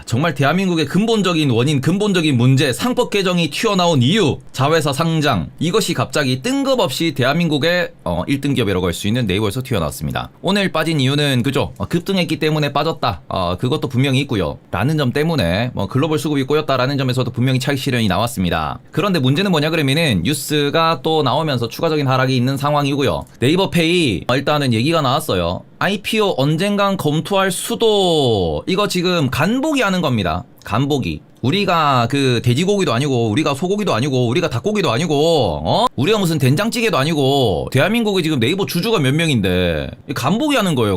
정말 대한민국의 근본적인 원인, 근본적인 문제, 상법 개정이 튀어나온 이유, 자회사 상장, 이것이 갑자기 뜬금없이 대한민국의 1등 기업이라고 할 수 있는 네이버에서 튀어나왔습니다. 오늘 빠진 이유는 그죠? 급등했기 때문에 빠졌다. 그것도 분명히 있고요. 라는 점 때문에 글로벌 수급이 꼬였다라는 점에서도 분명히 차익 실현이 나왔습니다. 그런데 문제는 뭐냐 그러면은 뉴스가 또 나오면서 추가적인 하락이 있는 상황이고요. 네이버페이 일단은 얘기가 나왔어요. IPO 언젠간 검토할 수도. 이거 지금 간보기 하는 겁니다. 간보기. 우리가 그 돼지고기도 아니고, 우리가 소고기도 아니고, 우리가 닭고기도 아니고, 우리가 무슨 된장찌개도 아니고, 대한민국이 지금 네이버 주주가 몇 명인데 간보기 하는 거예요.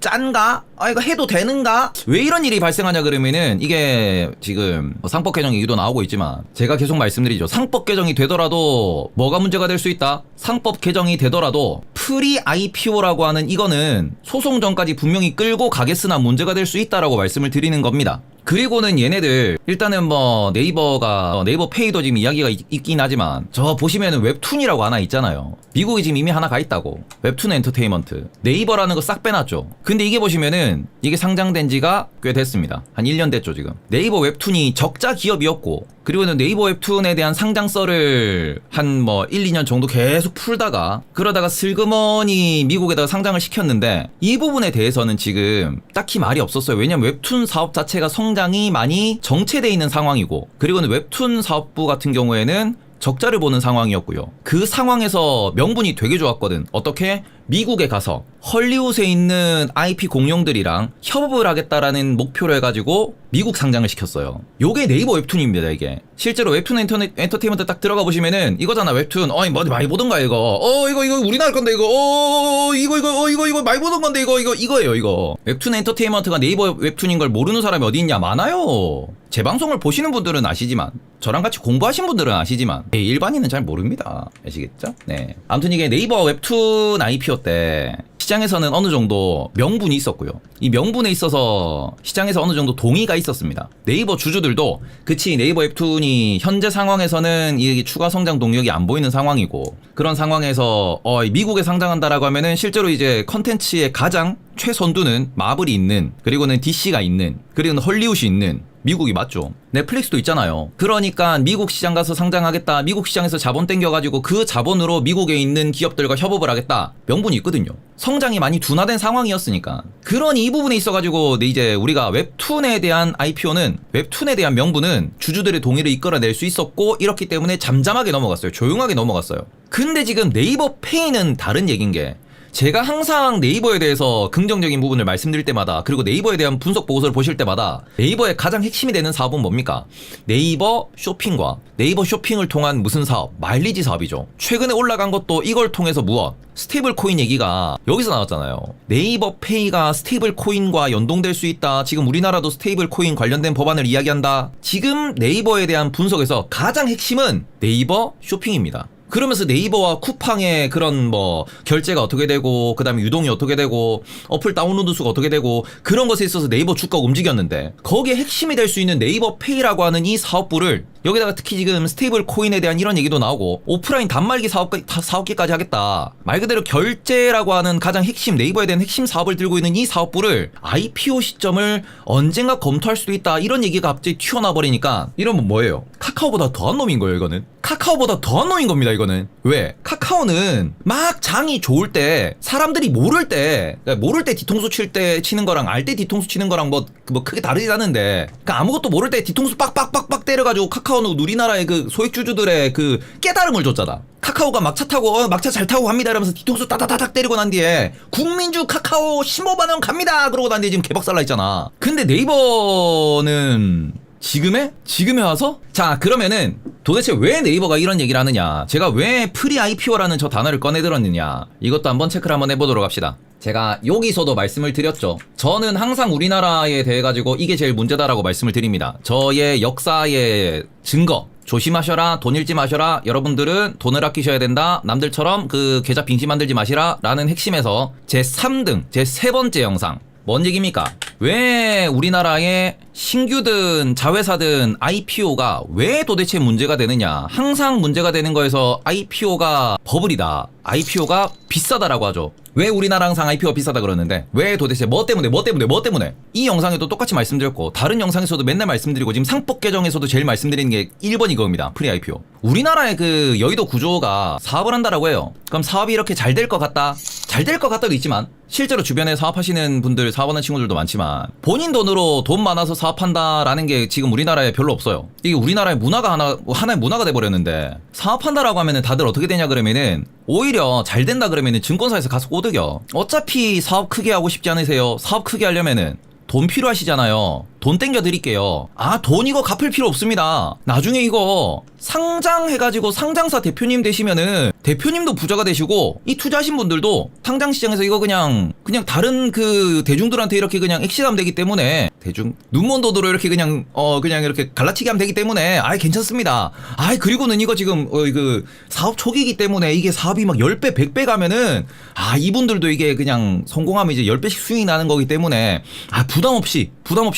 짠가? 이거 해도 되는가? 왜 이런 일이 발생하냐 그러면은, 이게 지금 상법 개정 얘기도 나오고 있지만 제가 계속 말씀드리죠. 상법 개정이 되더라도 뭐가 문제가 될 수 있다? 상법 개정이 되더라도 프리 IPO라고 하는 이거는 소송 전까지 분명히 끌고 가겠으나 문제가 될 수 있다라고 말씀을 드리는 겁니다. 그리고는 얘네들 일단은 네이버가 네이버 페이도 지금 이야기가 있긴 하지만 저 보시면은 웹툰이라고 하나 있잖아요. 미국에 지금 이미 하나 가 있다고. 웹툰 엔터테인먼트. 네이버라는 거 싹 빼놨죠. 근데 이게 보시면은 이게 상장된 지가 꽤 됐습니다. 한 1년 됐죠 지금. 네이버 웹툰이 적자 기업이었고, 그리고는 네이버 웹툰에 대한 상장서를 한 1, 2년 정도 계속 풀다가 그러다가 슬그머니 미국에다가 상장을 시켰는데 이 부분에 대해서는 지금 딱히 말이 없었어요. 왜냐면 웹툰 사업 자체가 성장이 많이 정체되어 있는 상황이고, 그리고는 웹툰 사업부 같은 경우에는 적자를 보는 상황이었고요. 그 상황에서 명분이 되게 좋았거든. 어떻게? 미국에 가서 헐리우드에 있는 IP 공룡들이랑 협업을 하겠다라는 목표로 해가지고 미국 상장을 시켰어요. 요게 네이버 웹툰입니다. 이게 실제로 웹툰 엔터테인먼트 딱 들어가 보시면은 이거잖아. 웹툰. 뭐 많이 보던가 이거. 이거 우리나라 건데 이거. 이거 많이 보던 건데 이거예요 이거. 웹툰 엔터테인먼트가 네이버 웹툰인 걸 모르는 사람이 어디 있냐? 많아요. 제 방송을 보시는 분들은 아시지만, 저랑 같이 공부하신 분들은 아시지만 일반인은 잘 모릅니다. 아시겠죠? 네. 아무튼 이게 네이버 웹툰 IPO 때 시장에서는 어느 정도 명분이 있었고요. 이 명분에 있어서 시장에서 어느 정도 동의가 있었습니다. 네이버 주주들도 그치, 네이버 웹툰이 현재 상황에서는 이 추가 성장 동력이 안 보이는 상황이고, 그런 상황에서 미국에 상장한다라고 하면은 실제로 이제 컨텐츠의 가장 최선두는 마블이 있는, 그리고는 DC가 있는, 그리고는 헐리우드이 있는 미국이 맞죠. 넷플릭스도 있잖아요. 그러니까 미국 시장 가서 상장하겠다, 미국 시장에서 자본 땡겨가지고 그 자본으로 미국에 있는 기업들과 협업을 하겠다, 명분이 있거든요. 성장이 많이 둔화된 상황이었으니까. 그런 이 부분에 있어가지고 이제 우리가 웹툰에 대한 IPO는, 웹툰에 대한 명분은 주주들의 동의를 이끌어낼 수 있었고, 이렇기 때문에 잠잠하게 넘어갔어요. 조용하게 넘어갔어요. 근데 지금 네이버 페이는 다른 얘기인 게, 제가 항상 네이버에 대해서 긍정적인 부분을 말씀드릴 때마다, 그리고 네이버에 대한 분석 보고서를 보실 때마다 코이버의 가장 핵심이 되는 사업은 뭡니까? 네이버 쇼핑과 네이버 쇼핑을 통한 무슨 사업? 마일리지 사업이죠. 최근에 올라간 것도 이걸 통해서 무엇? 스테이블 코인 얘기가 여기서 나왔잖아요. 네이버 페이가 스테이블 코인과 연동될 수 있다. 지금 우리나라도 스테이블 코인 관련된 법안을 이야기한다. 지금 네이버에 대한 분석에서 가장 핵심은 네이버 쇼핑입니다. 그러면서 네이버와 쿠팡의 그런 결제가 어떻게 되고, 그 다음에 유동이 어떻게 되고, 어플 다운로드 수가 어떻게 되고, 그런 것에 있어서 네이버 주가가 움직였는데, 거기에 핵심이 될 수 있는 네이버 페이라고 하는 이 사업부를, 여기다가 특히 지금 스테이블 코인에 대한 이런 얘기도 나오고, 오프라인 단말기 사업기까지 하겠다. 말 그대로 결제라고 하는 가장 핵심, 네이버에 대한 핵심 사업을 들고 있는 이 사업부를 IPO 시점을 언젠가 검토할 수도 있다, 이런 얘기가 갑자기 튀어나와 버리니까, 이러면 뭐예요? 카카오보다 더한 놈인 거예요, 이거는. 카카오보다 더한 놈인 겁니다, 이거는. 왜? 카카오는 막 장이 좋을 때, 사람들이 모를 때 뒤통수 치는 거랑 알 때 뒤통수 치는 거랑 크게 다르지 않은데, 그러니까 아무것도 모를 때 뒤통수 빡빡빡빡 때려가지고 카카오는 우리나라의 그 소액주주들의 그 깨달음을 줬잖아. 카카오가 막차 타고 막차 잘 타고 갑니다 이러면서 뒤통수 따다다닥 때리고 난 뒤에 국민주 카카오 15만 원 갑니다 그러고 난 뒤에 지금 개박살나 있잖아. 근데 네이버는 지금에 와서? 자, 그러면은 도대체 왜 네이버가 이런 얘기를 하느냐, 제가 왜 프리 IPO라는 저 단어를 꺼내들었느냐, 이것도 한번 체크를 한번 해보도록 합시다. 제가 여기서도 말씀을 드렸죠. 저는 항상 우리나라에 대해 가지고 이게 제일 문제다라고 말씀을 드립니다. 저의 역사의 증거, 조심하셔라, 돈 잃지 마셔라, 여러분들은 돈을 아끼셔야 된다, 남들처럼 그 계좌 빙시 만들지 마시라 라는 핵심에서 제 3등, 제 3번째 영상, 뭔 얘기입니까? 왜 우리나라의 신규든 자회사든 IPO가 왜 도대체 문제가 되느냐. 항상 문제가 되는 거에서 IPO가 버블이다. IPO가 비싸다라고 하죠. 왜 우리나라 항상 IPO가 비싸다 그러는데 왜 도대체 뭐 때문에 이 영상에도 똑같이 말씀드렸고 다른 영상에서도 맨날 말씀드리고 지금 상법 개정에서도 제일 말씀드리는 게 1번 이겁니다. 프리 IPO. 우리나라의 그 여의도 구조가 사업을 한다라고 해요. 그럼 사업이 이렇게 잘 될 것 같다? 잘 될 것 같다도 있지만 실제로 주변에 사업하시는 분들, 사업하는 친구들도 많지만 본인 돈으로 돈 많아서 사업한다라는 게 지금 우리나라에 별로 없어요. 이게 우리나라의 문화가 하나의 문화가 돼버렸는데 사업한다라고 하면은 다들 어떻게 되냐 그러면은 오히려 잘 된다 그러면은 증권사에서 가서 꼬드겨. 어차피 사업 크게 하고 싶지 않으세요? 사업 크게 하려면은 돈 필요하시잖아요. 돈 땡겨 드릴게요. 아, 돈 이거 갚을 필요 없습니다. 나중에 이거 상장해가지고 상장사 대표님 되시면은 대표님도 부자가 되시고 이 투자하신 분들도 상장시장에서 이거 그냥 다른 그 대중들한테 이렇게 그냥 엑시하면 되기 때문에 대중 눈먼 돈으로 이렇게 그냥 이렇게 갈라치기 하면 되기 때문에 아이 괜찮습니다. 아이 그리고는 이거 지금 그 사업 초기이기 때문에 이게 사업이 막 10배 100배 가면은 아 이분들도 이게 그냥 성공하면 이제 10배씩 수익이 나는 거기 때문에 아 부담 없이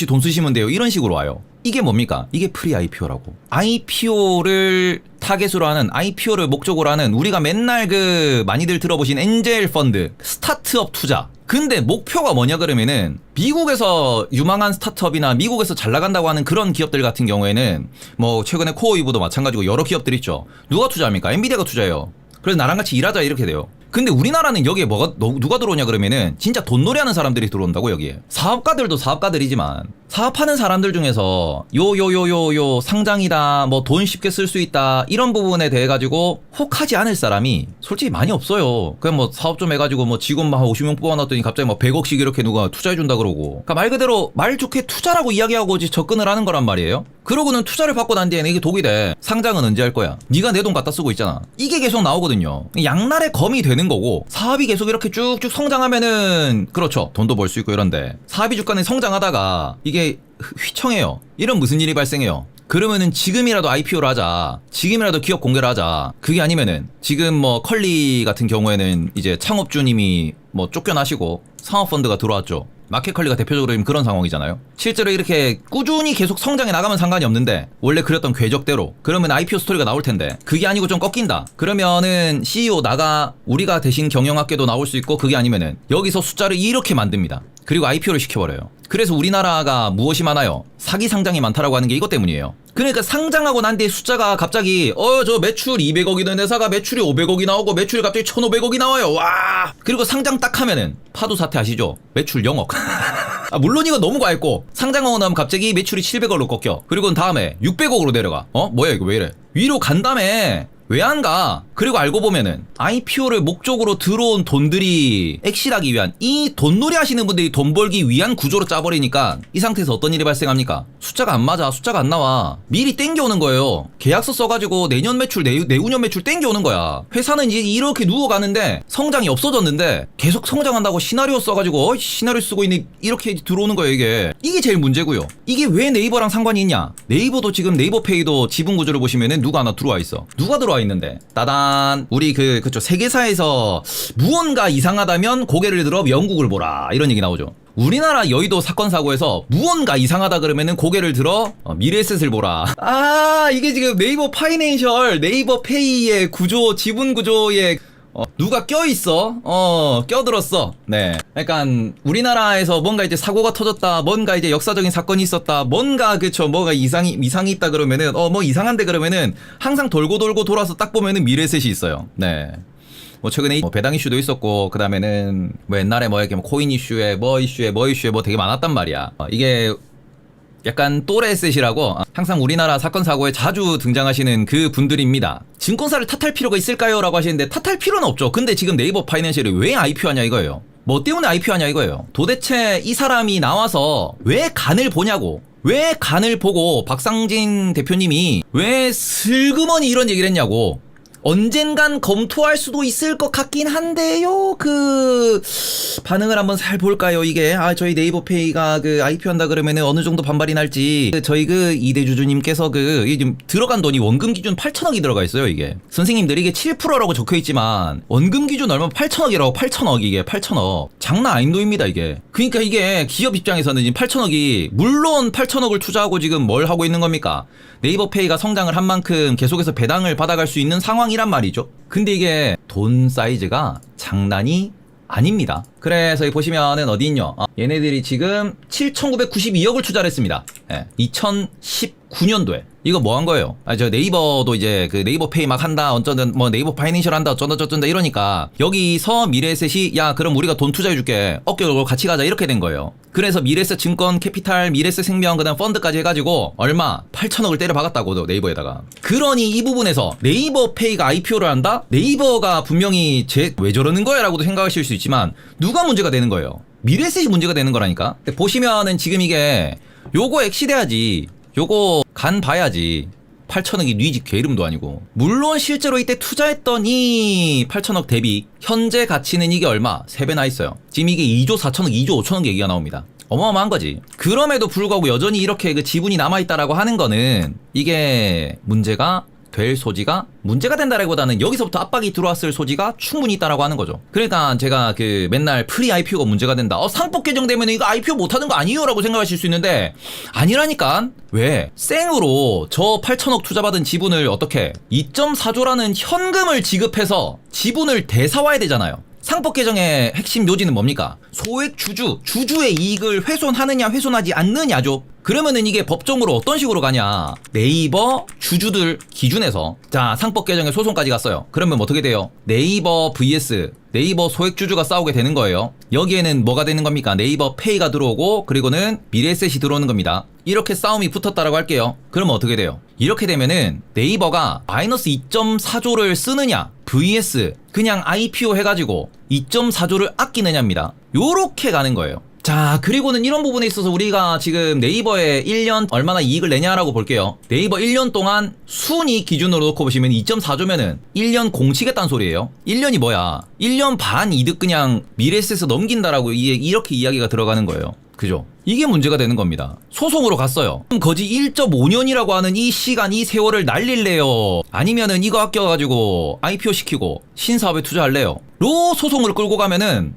돈 쓰시면 돼요. 이런 식으로 와요. 이게 뭡니까? 이게 프리 IPO라고. IPO를 타겟으로 하는, IPO를 목적으로 하는 우리가 맨날 그 많이들 들어보신 엔젤 펀드, 스타트업 투자. 근데 목표가 뭐냐 그러면은 미국에서 유망한 스타트업이나 미국에서 잘 나간다고 하는 그런 기업들 같은 경우에는 뭐 최근에 코어이브도 마찬가지고 여러 기업들 있죠. 누가 투자합니까? 엔비디아가 투자해요. 그래서 나랑 같이 일하자 이렇게 돼요. 근데 우리나라는 여기에 누가 들어오냐 그러면은 진짜 돈놀이 하는 사람들이 들어온다고 여기에. 사업가들도 사업가들이지만 사업하는 사람들 중에서 요 상장이다 뭐 돈 쉽게 쓸 수 있다 이런 부분에 대해 가지고 혹하지 않을 사람이 솔직히 많이 없어요. 그냥 뭐 사업 좀 해가지고 뭐 직원만 한 50명 뽑아놨더니 갑자기 뭐 100억씩 이렇게 누가 투자해준다 그러고. 그러니까 말 그대로 말 좋게 투자라고 이야기하고 접근을 하는 거란 말이에요. 그러고는 투자를 받고 난 뒤에는 이게 독이 돼. 상장은 언제 할 거야? 네가 내 돈 갖다 쓰고 있잖아. 이게 계속 나오거든요. 양날의 검이 되는 거고 사업이 계속 이렇게 쭉쭉 성장하면은 그렇죠. 돈도 벌 수 있고 이런데 사업이 주간에 성장하다가 이게 휘청해요. 이런 무슨 일이 발생해요. 그러면은 지금이라도 IPO를 하자. 지금이라도 기업 공개를 하자. 그게 아니면은 지금 뭐 컬리 같은 경우에는 이제 창업주님이 뭐 쫓겨나시고 상업펀드가 들어왔죠. 마켓컬리가 대표적으로 지금 그런 상황이잖아요. 실제로 이렇게 꾸준히 계속 성장해 나가면 상관이 없는데 원래 그렸던 궤적대로 그러면 IPO 스토리가 나올 텐데 그게 아니고 좀 꺾인다. 그러면은 CEO 나가 우리가 대신 경영학계도 나올 수 있고 그게 아니면은 여기서 숫자를 이렇게 만듭니다. 그리고 IPO를 시켜버려요. 그래서 우리나라가 무엇이 많아요? 사기 상장이 많다라고 하는 게 이것 때문이에요. 그러니까 상장하고 난 뒤에 숫자가 갑자기 저 매출 200억이던 회사가 매출이 500억이 나오고 매출이 갑자기 1500억이 나와요. 와! 그리고 상장 딱 하면은 파도 사태 아시죠? 매출 0억. 아, 물론 이거 너무 과했고 상장하고 나면 갑자기 매출이 700억으로 꺾여. 그리고 다음에 600억으로 내려가. 뭐야 이거 왜 이래? 위로 간 다음에 왜 안 가? 그리고 알고 보면은 IPO를 목적으로 들어온 돈들이 엑시하기 위한 이 돈놀이 하시는 분들이 돈 벌기 위한 구조로 짜버리니까 이 상태에서 어떤 일이 발생합니까? 숫자가 안 맞아. 숫자가 안 나와. 미리 땡겨오는 거예요. 계약서 써가지고 내년 매출 내후년 매출 땡겨오는 거야. 회사는 이제 이렇게 누워가는데 성장이 없어졌는데 계속 성장한다고 시나리오 써가지고 시나리오 쓰고 있는 이렇게 들어오는 거예요. 이게 제일 문제고요. 이게 왜 네이버랑 상관이 있냐? 네이버도 지금 네이버페이도 지분 구조를 보시면은 누가 하나 들어와 있어. 누가 들어와 있는데 따단 우리 그쵸 세계사에서 무언가 이상하다면 고개를 들어 영국을 보라 이런 얘기 나오죠. 우리나라 여의도 사건 사고에서 무언가 이상하다 그러면은 고개를 들어 미래에셋을 보라. 아 이게 지금 네이버 파이낸셜 네이버 페이의 구조 지분 구조에 누가 껴있어? 껴들었어. 네. 그러니까 우리나라에서 뭔가 이제 사고가 터졌다. 뭔가 이제 역사적인 사건이 있었다. 뭔가 뭐가 이상이 있다 그러면은 뭐 이상한데 그러면은 항상 돌고 돌아서 딱 보면은 미래셋이 있어요. 네. 뭐 최근에 배당 이슈도 있었고 그다음에는 뭐 옛날에 뭐 이렇게 코인 이슈에 뭐 되게 많았단 말이야. 이게 약간 또래셋이라고 항상 우리나라 사건 사고에 자주 등장하시는 그 분들입니다. 증권사를 탓할 필요가 있을까요? 라고 하시는데 탓할 필요는 없죠. 근데 지금 네이버 파이낸셜이 왜 IPO 하냐 이거예요. 뭐 때문에 IPO 하냐 이거예요. 도대체 이 사람이 나와서 왜 간을 보냐고. 왜 간을 보고 박상진 대표님이 왜 슬그머니 이런 얘기를 했냐고. 언젠간 검토할 수도 있을 것 같긴 한데요. 그 반응을 한번 살 볼까요? 이게 저희 네이버페이가 그 IPO 한다 그러면은 어느 정도 반발이 날지. 저희 그 이대주주님께서 지금 들어간 돈이 원금 기준 8천억이 들어가 있어요. 이게 선생님들 이게 7%라고 적혀 있지만 원금 기준 얼마 8천억이라고. 8천억 이게 8천억 장난 아닌 돈입니다 이게. 그러니까 이게 기업 입장에서는 지금 8천억이 물론 8천억을 투자하고 지금 뭘 하고 있는 겁니까? 네이버페이가 성장을 한 만큼 계속해서 배당을 받아갈 수 있는 상황이란 말이죠. 근데 이게 돈 사이즈가 장난이 아닙니다. 그래서 여기 보시면은 어디 있냐? 얘네들이 지금 7,992억을 투자를 했습니다. 2019년도에. 이거 뭐 한 거예요? 저 네이버도 이제 그 네이버페이 막 한다, 어쩌든 뭐 네이버 파이낸셜 한다, 어쩌다 이러니까 여기서 미래에셋이 야 그럼 우리가 돈 투자해줄게, 어깨 걸고 같이 가자, 이렇게 된 거예요. 그래서 미래에셋 증권, 캐피탈, 미래에셋 생명, 그다음 펀드까지 해가지고 얼마? 8천억을 때려 박았다고 네이버에다가. 그러니 이 부분에서 네이버페이가 IPO를 한다? 네이버가 분명히 왜 저러는 거야? 라고도 생각하실 수 있지만 누가 문제가 되는 거예요? 미래에셋이 문제가 되는 거라니까. 보시면은 지금 이게 요거 엑시돼야지, 요거 간 봐야지. 8천억이 뉘집 개이름도 아니고. 물론 실제로 이때 투자했던 이 8천억 대비 현재 가치는 이게 얼마? 3배나 있어요. 지금 이게 2조 4천억, 2조 5천억 얘기가 나옵니다. 어마어마한 거지. 그럼에도 불구하고 여전히 이렇게 그 지분이 남아있다라고 하는 거는 이게 문제가 될 소지가, 문제가 된다라기보다는 여기서부터 압박이 들어왔을 소지가 충분히 있다라고 하는 거죠. 그러니까 제가 그 맨날 프리 IPO가 문제가 된다, 상법 개정되면 이거 IPO 못하는 거 아니에요? 라고 생각하실 수 있는데 아니라니까. 왜? 생으로 저 8천억 투자받은 지분을 어떻게 2.4조라는 현금을 지급해서 지분을 대사화해야 되잖아요. 상법 개정의 핵심 요지는 뭡니까? 소액 주주의 이익을 훼손하느냐 훼손하지 않느냐죠. 그러면은 이게 법정으로 어떤 식으로 가냐? 네이버 주주들 기준에서 자, 상법 개정에 소송까지 갔어요. 그러면 어떻게 돼요? 네이버 vs 네이버 소액주주가 싸우게 되는 거예요. 여기에는 뭐가 되는 겁니까? 네이버 페이가 들어오고 그리고는 미래에셋이 들어오는 겁니다. 이렇게 싸움이 붙었다라고 할게요. 그러면 어떻게 돼요? 이렇게 되면은 네이버가 마이너스 2.4조를 쓰느냐 vs 그냥 IPO 해가지고 2.4조를 아끼느냐입니다. 요렇게 가는 거예요. 자, 그리고는 이런 부분에 있어서 우리가 지금 네이버에 1년 얼마나 이익을 내냐라고 볼게요. 네이버 1년 동안 순이익 기준으로 놓고 보시면 2.4조면은 1년 공치겠다는 소리예요. 1년이 뭐야? 1년 반 이득 그냥 미래에셋에서 넘긴다라고 이렇게 이야기가 들어가는 거예요. 그죠? 이게 문제가 되는 겁니다. 소송으로 갔어요. 그럼 거지 1.5년이라고 하는 이 시간, 이 세월을 날릴래요? 아니면은 이거 아껴가지고 IPO 시키고 신사업에 투자할래요? 로 소송을 끌고 가면은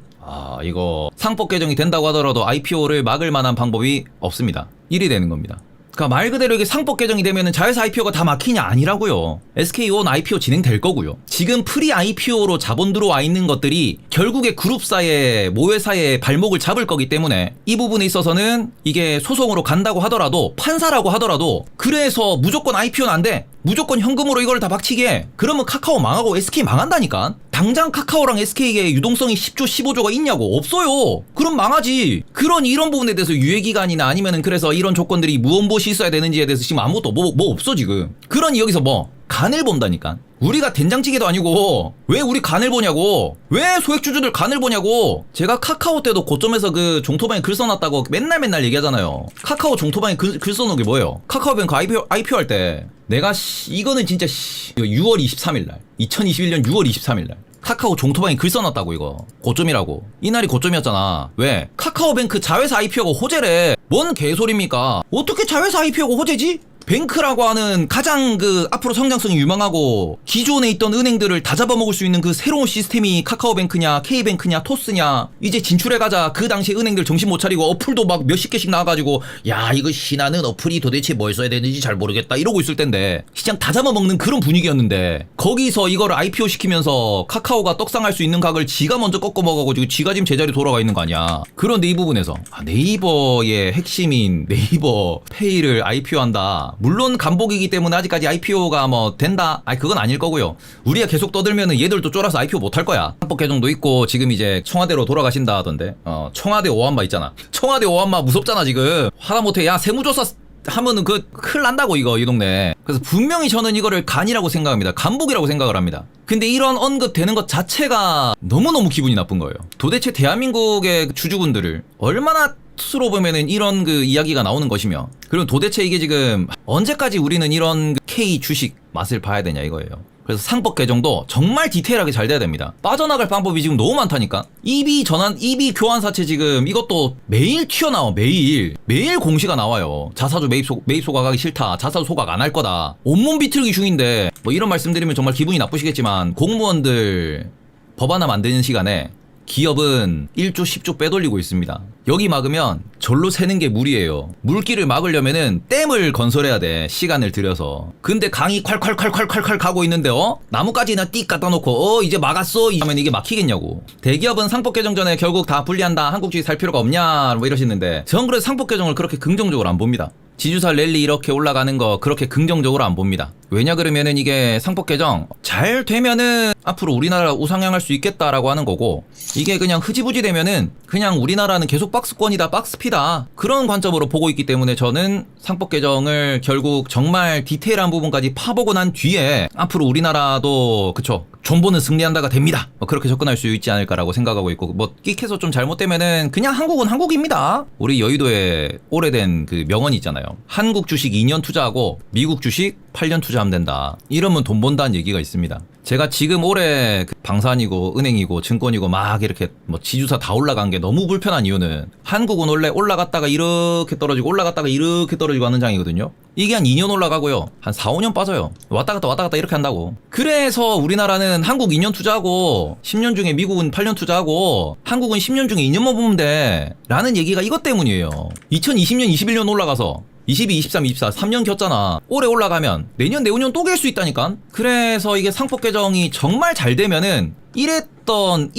이거 상법 개정이 된다고 하더라도 IPO를 막을 만한 방법이 없습니다. 일이 되는 겁니다. 그러니까 말 그대로 이게 상법 개정이 되면은 자회사 IPO가 다 막히냐? 아니라고요. SK온 IPO 진행될 거고요. 지금 프리 IPO로 자본 들어와 있는 것들이 결국에 그룹사의 모회사의 발목을 잡을 거기 때문에 이 부분에 있어서는 이게 소송으로 간다고 하더라도, 판사라고 하더라도, 그래서 무조건 IPO는 안 돼, 무조건 현금으로 이걸 다 박치게 해. 그러면 카카오 망하고 SK 망한다니까. 당장 카카오랑 SK의 유동성이 10조 15조가 있냐고? 없어요. 그럼 망하지. 이런 부분에 대해서 유예기간이나 아니면은 그래서 이런 조건들이 무엇이 있어야 되는지에 대해서 지금 아무것도 뭐 없어 지금. 그러니 여기서 간을 본다니까. 우리가 된장찌개도 아니고 왜 우리 간을 보냐고. 왜 소액주주들 간을 보냐고. 제가 카카오 때도 고점에서 그 종토방에 글 써놨다고 맨날 얘기하잖아요. 카카오 종토방에 글 써놓은 게 뭐예요? 카카오뱅크 IPO 할 때 내가 이거는 진짜 6월 23일날 2021년 6월 23일날 카카오 종토방에 글 써놨다고. 이거 고점이라고. 이날이 고점이었잖아. 왜? 카카오뱅크 자회사 IPO가 호재래. 뭔 개소리입니까? 어떻게 자회사 IPO가 호재지? 뱅크라고 하는 가장 앞으로 성장성이 유망하고 기존에 있던 은행들을 다 잡아먹을 수 있는 그 새로운 시스템이 카카오뱅크냐 K뱅크냐 토스냐, 이제 진출해가자. 그 당시에 은행들 정신 못 차리고 어플도 막 몇십 개씩 나와가지고 야 이거 신하는 어플이 도대체 뭘 써야 되는지 잘 모르겠다 이러고 있을 텐데, 시장 다 잡아먹는 그런 분위기였는데 거기서 이거를 IPO 시키면서 카카오가 떡상할 수 있는 각을 지가 먼저 꺾어 먹어가지고 지가 지금 제자리 돌아가 있는 거 아니야. 그런데 이 부분에서 네이버의 핵심인 네이버 페이를 IPO 한다. 물론 간복이기 때문에 아직까지 IPO가 된다? 그건 아닐 거고요. 우리가 계속 떠들면은 얘들도 쫄아서 IPO 못 할 거야. 상법 개정도 있고 지금 이제 청와대로 돌아가신다 하던데. 청와대 오한마 있잖아. 청와대 오한마 무섭잖아 지금. 하다못해 야 세무조사 하면은 큰일 난다고 이 동네. 그래서 분명히 저는 이거를 간이라고 생각합니다. 간복이라고 생각을 합니다. 근데 이런 언급되는 것 자체가 너무너무 기분이 나쁜 거예요. 도대체 대한민국의 주주분들을 얼마나 스스로 보면은 이런 이야기가 나오는 것이며, 그리고 도대체 이게 지금 언제까지 우리는 이런 K 주식 맛을 봐야 되냐 이거예요. 그래서 상법 개정도 정말 디테일하게 잘 돼야 됩니다. 빠져나갈 방법이 지금 너무 많다니까. EB 전환, EB 교환사채 지금 이것도 매일 튀어나와. 매일 공시가 나와요. 자사주 매입 소각하기 싫다. 자사주 소각 안 할 거다. 온몸 비틀기 중인데 뭐 이런 말씀드리면 정말 기분이 나쁘시겠지만 공무원들 법 하나 만드는 시간에 기업은 1조 10조 빼돌리고 있습니다. 여기 막으면 절로 새는 게 물이에요. 물길을 막으려면은 댐을 건설해야 돼. 시간을 들여서. 근데 강이 콸콸콸콸콸콸 가고 있는데 나무까지나 띡 갖다 놓고 이제 막았어 하면 이게 막히겠냐고. 대기업은 상법 개정 전에 결국 다 분리한다. 한국주의 살 필요가 없냐 뭐 이러시는데 전 그래서 상법 개정을 그렇게 긍정적으로 안 봅니다. 지주사 랠리 이렇게 올라가는 거 그렇게 긍정적으로 안 봅니다. 왜냐 그러면은 이게 상법 개정 잘 되면은 앞으로 우리나라 우상향할 수 있겠다라고 하는 거고, 이게 그냥 흐지부지 되면은 그냥 우리나라는 계속 박스권이다, 박스피다, 그런 관점으로 보고 있기 때문에 저는 상법 개정을 결국 정말 디테일한 부분까지 파보고 난 뒤에 앞으로 우리나라도 그쵸 존보는 승리한다가 됩니다. 그렇게 접근할 수 있지 않을까라고 생각하고 있고, 뭐 끽해서 좀 잘못되면은 그냥 한국은 한국입니다. 우리 여의도에 오래된 그 명언이 있잖아요. 한국 주식 2년 투자하고 미국 주식 8년 투자하면 된다. 이러면 돈 번다는 얘기가 있습니다. 제가 지금 올해 방산이고 은행이고 증권이고 막 이렇게 뭐 지주사 다 올라간 게 너무 불편한 이유는, 한국은 원래 올라갔다가 이렇게 떨어지고 올라갔다가 이렇게 떨어지고 하는 장이거든요. 이게 한 2년 올라가고요, 한 4, 5년 빠져요. 왔다 갔다 이렇게 한다고. 그래서 우리나라는 한국 2년 투자하고 10년 중에 미국은 8년 투자하고 한국은 10년 중에 2년만 보면 돼 라는 얘기가 이것 때문이에요. 2020년 21년 올라가서 22, 23, 24 3년 겼잖아. 올해 올라가면 내년 내후년 또 갤 수 있다니까. 그래서 이게 상법 개정이 정말 잘 되면은 이랬던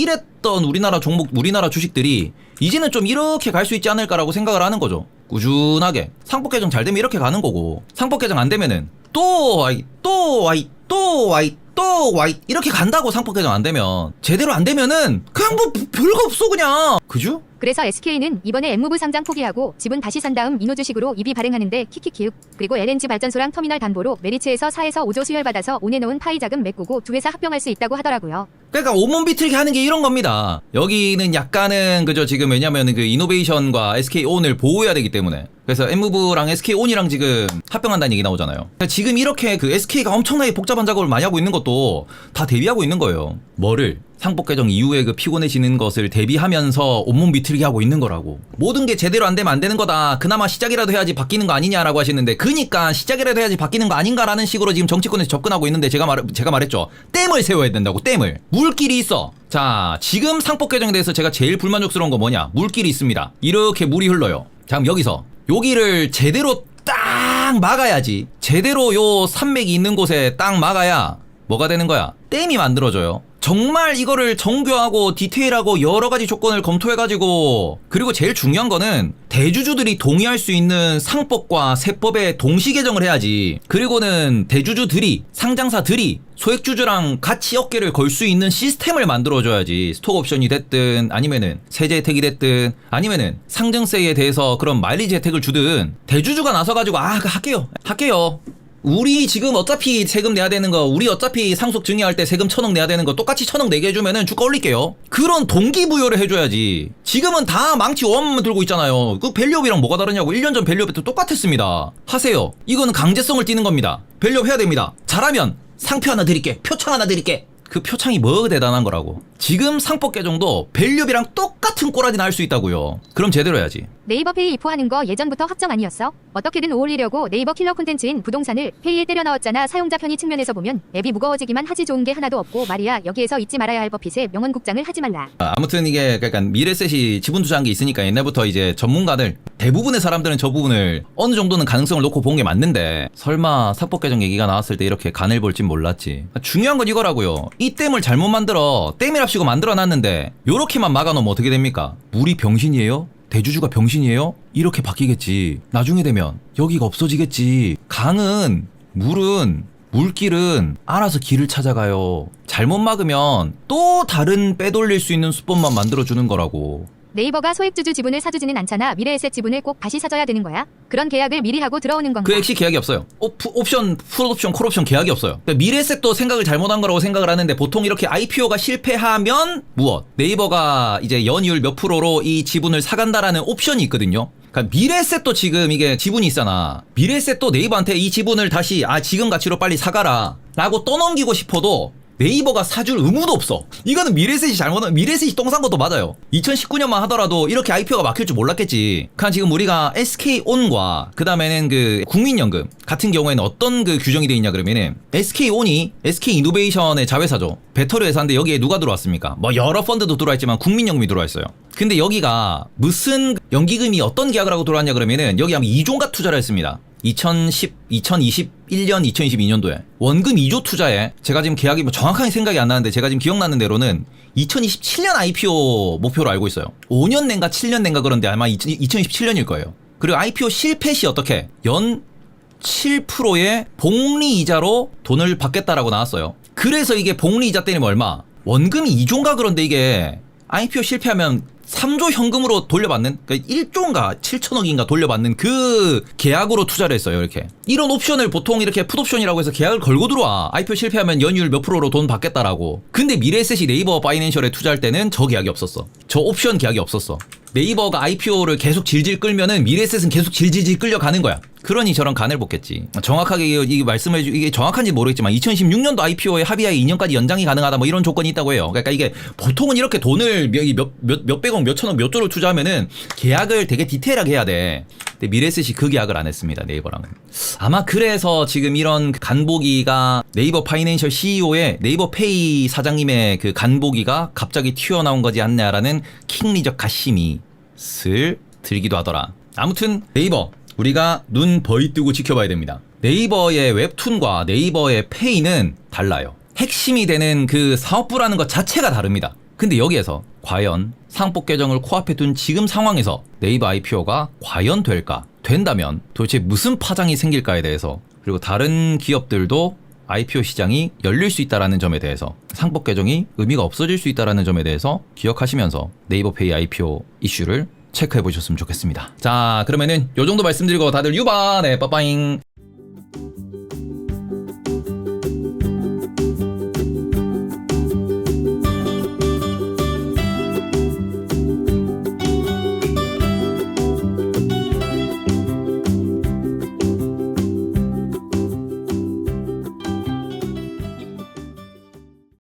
우리나라 종목, 우리나라 주식들이 이제는 좀 이렇게 갈 수 있지 않을까라고 생각을 하는 거죠. 꾸준하게 상법 개정 잘 되면 이렇게 가는 거고, 상법 개정 안 되면은 또 와이 이렇게 간다고. 상법 개정 안 되면, 제대로 안 되면은 그냥 뭐 별거 없어 그냥. 그죠? 그래서 SK는 이번에 M무브 상장 포기하고 지분 다시 산 다음 인호 주식으로 EB 발행하는데 키키키윽. 그리고 LNG 발전소랑 터미널 담보로 메리츠에서 4에서 5조 수혈받아서 오내놓은 파이 자금 메꾸고 두 회사 합병할 수 있다고 하더라고요. 그러니까 온몸 비틀기 하는 게 이런 겁니다. 여기는 약간은 그죠, 지금 왜냐면은 그 이노베이션과 SK온을 보호해야 되기 때문에. 그래서 M무브랑 SK온이랑 지금 합병한다는 얘기 나오잖아요. 그러니까 지금 이렇게 그 SK가 엄청나게 복잡한 작업을 많이 하고 있는 것도 다 대비하고 있는 거예요. 뭐를? 상법 개정 이후에 그 피곤해지는 것을 대비하면서 온몸 비틀기 하고 있는 거라고. 모든 게 제대로 안 되면 안 되는 거다. 그나마 시작이라도 해야지 바뀌는 거 아니냐라고 하시는데, 그니까 시작이라도 해야지 바뀌는 거 아닌가라는 식으로 지금 정치권에서 접근하고 있는데, 제가 말했죠. 댐을 세워야 된다고. 댐을. 물길이 있어. 자, 지금 상법 개정에 대해서 제가 제일 불만족스러운 거 뭐냐? 물길이 있습니다. 이렇게 물이 흘러요. 자, 그럼 여기를 제대로 딱 막아야지. 제대로 요 산맥이 있는 곳에 딱 막아야 뭐가 되는 거야? 댐이 만들어져요. 정말 이거를 정교하고 디테일하고 여러 가지 조건을 검토해가지고, 그리고 제일 중요한 거는 대주주들이 동의할 수 있는 상법과 세법에 동시 개정을 해야지. 그리고는 대주주들이, 상장사들이 소액주주랑 같이 어깨를 걸 수 있는 시스템을 만들어줘야지. 스톡옵션이 됐든 아니면은 세제 혜택이 됐든 아니면은 상증세에 대해서 그런 마일리지 혜택을 주든, 대주주가 나서가지고 할게요. 우리 지금 어차피 세금 내야 되는 거, 우리 어차피 상속 증여할 때 세금 1,000억 내야 되는 거 똑같이 1,000억 내게 해주면은 주가 올릴게요. 그런 동기부여를 해줘야지. 지금은 다 망치 원만 들고 있잖아요. 그 밸류업이랑 뭐가 다르냐고. 1년 전 밸류업도 똑같았습니다. 하세요. 이거는 강제성을 띠는 겁니다. 밸류업 해야 됩니다. 잘하면 상표 하나 드릴게. 표창 하나 드릴게. 그 표창이 뭐 대단한 거라고. 지금 상법 개정도 밸류업이랑 똑같은 꼬라지나 할 수 있다고요. 그럼 제대로 해야지. 네이버 페이 입호하는 거 예전부터 확정 아니었어? 어떻게든 오올리려고 네이버 킬러 콘텐츠인 부동산을 페이에 때려 넣었잖아. 사용자 편의 측면에서 보면 앱이 무거워지기만 하지 좋은 게 하나도 없고 말이야. 여기에서 잊지 말아야 할 버핏의 명언국장을 하지 말라. 아무튼 이게 약간 미래셋이 지분 투자한 게 있으니까 옛날부터 이제 전문가들, 대부분의 사람들은 저 부분을 어느 정도는 가능성을 놓고 본 게 맞는데, 설마 상법 개정 얘기가 나왔을 때 이렇게 간을 볼진 몰랐지. 중요한 건 이거라고요. 이 댐을 잘못 만들어, 댐이랍시고 만들어놨는데 요렇게만 막아놓으면 어떻게 됩니까? 물이 병신이에요? 대주주가 병신이에요? 이렇게 바뀌겠지. 나중에 되면 여기가 없어지겠지. 강은, 물길은 알아서 길을 찾아가요. 잘못 막으면 또 다른 빼돌릴 수 있는 수법만 만들어주는 거라고. 네이버가 소액주주 지분을 사주지는 않잖아. 미래에셋 지분을 꼭 다시 사줘야 되는 거야? 그런 계약을 미리 하고 들어오는 건가? 그 액시 계약이 없어요. 옵션, 풀옵션, 콜옵션 계약이 없어요. 그러니까 미래에셋도 생각을 잘못한 거라고 생각을 하는데, 보통 이렇게 IPO가 실패하면 무엇? 네이버가 이제 연이율 몇 프로로 이 지분을 사간다라는 옵션이 있거든요. 그러니까 미래에셋도 지금 이게 지분이 있잖아. 미래에셋도 네이버한테 이 지분을 다시 지금 가치로 빨리 사가라. 라고 떠넘기고 싶어도 네이버가 사줄 의무도 없어. 이거는 미래셋이 미래셋이 똥 싼 것도 맞아요. 2019년만 하더라도 이렇게 IPO가 막힐 줄 몰랐겠지. 그냥 지금 우리가 SK온과 그 다음에는 그 국민연금 같은 경우에는 어떤 그 규정이 돼 있냐 그러면은 SK온이 SK이노베이션의 자회사죠. 배터리 회사인데 여기에 누가 들어왔습니까? 뭐 여러 펀드도 들어와 있지만 국민연금이 들어와 있어요. 근데 여기가 무슨 연기금이 어떤 계약을 하고 들어왔냐 그러면은 여기 아마 2조가 투자를 했습니다. 2021년, 2022년도에 원금 2조 투자에 제가 지금 계약이 뭐 정확하게 생각이 안 나는데 제가 지금 기억나는 대로는 2027년 IPO 목표로 알고 있어요. 5년 낸가 7년 낸가 그런데 아마 2027년일 거예요. 그리고 IPO 실패 시 어떻게 연 7%의 복리 이자로 돈을 받겠다라고 나왔어요. 그래서 이게 복리 이자 때문에 얼마? 원금이 2조인가 그런데 이게 IPO 실패하면 3조 현금으로 돌려받는, 그러니까 1조인가 7천억인가 돌려받는 그 계약으로 투자를 했어요. 이렇게 이런 옵션을 보통 이렇게 풋옵션이라고 해서 계약을 걸고 들어와. IPO 실패하면 연율 몇 프로로 돈 받겠다라고. 근데 미래에셋이 네이버 파이낸셜에 투자할 때는 저 계약이 없었어. 저 옵션 계약이 없었어. 네이버가 IPO를 계속 질질 끌면은 미래에셋은 계속 질질 끌려가는 거야. 그러니 저런 간을 봤겠지. 정확하게 이게 말씀해 이게 정확한지 모르겠지만 2016년도 IPO에 합의하에 2년까지 연장이 가능하다 뭐 이런 조건이 있다고 해요. 그러니까 이게 보통은 이렇게 돈을 몇백억, 몇천억, 몇 조를 투자하면은 계약을 되게 디테일하게 해야 돼. 근데 미래에셋이 그 계약을 안 했습니다. 네이버랑은. 아마 그래서 지금 이런 간보기가 네이버 파이낸셜 CEO의 네이버페이 사장님의 그 간보기가 갑자기 튀어나온 거지 않냐라는 킹리적 가심이 슬 들기도 하더라. 아무튼 네이버 우리가 눈 버이 뜨고 지켜봐야 됩니다. 네이버의 웹툰과 네이버의 페이는 달라요. 핵심이 되는 그 사업부라는 것 자체가 다릅니다. 근데 여기에서 과연 상법 개정을 코앞에 둔 지금 상황에서 네이버 IPO가 과연 될까? 된다면 도대체 무슨 파장이 생길까에 대해서, 그리고 다른 기업들도 IPO 시장이 열릴 수 있다는 점에 대해서, 상법 개정이 의미가 없어질 수 있다는 점에 대해서 기억하시면서 네이버페이 IPO 이슈를 체크해 보셨으면 좋겠습니다. 자, 그러면은 요 정도 말씀드리고 다들 유바, 네, 빠빠잉.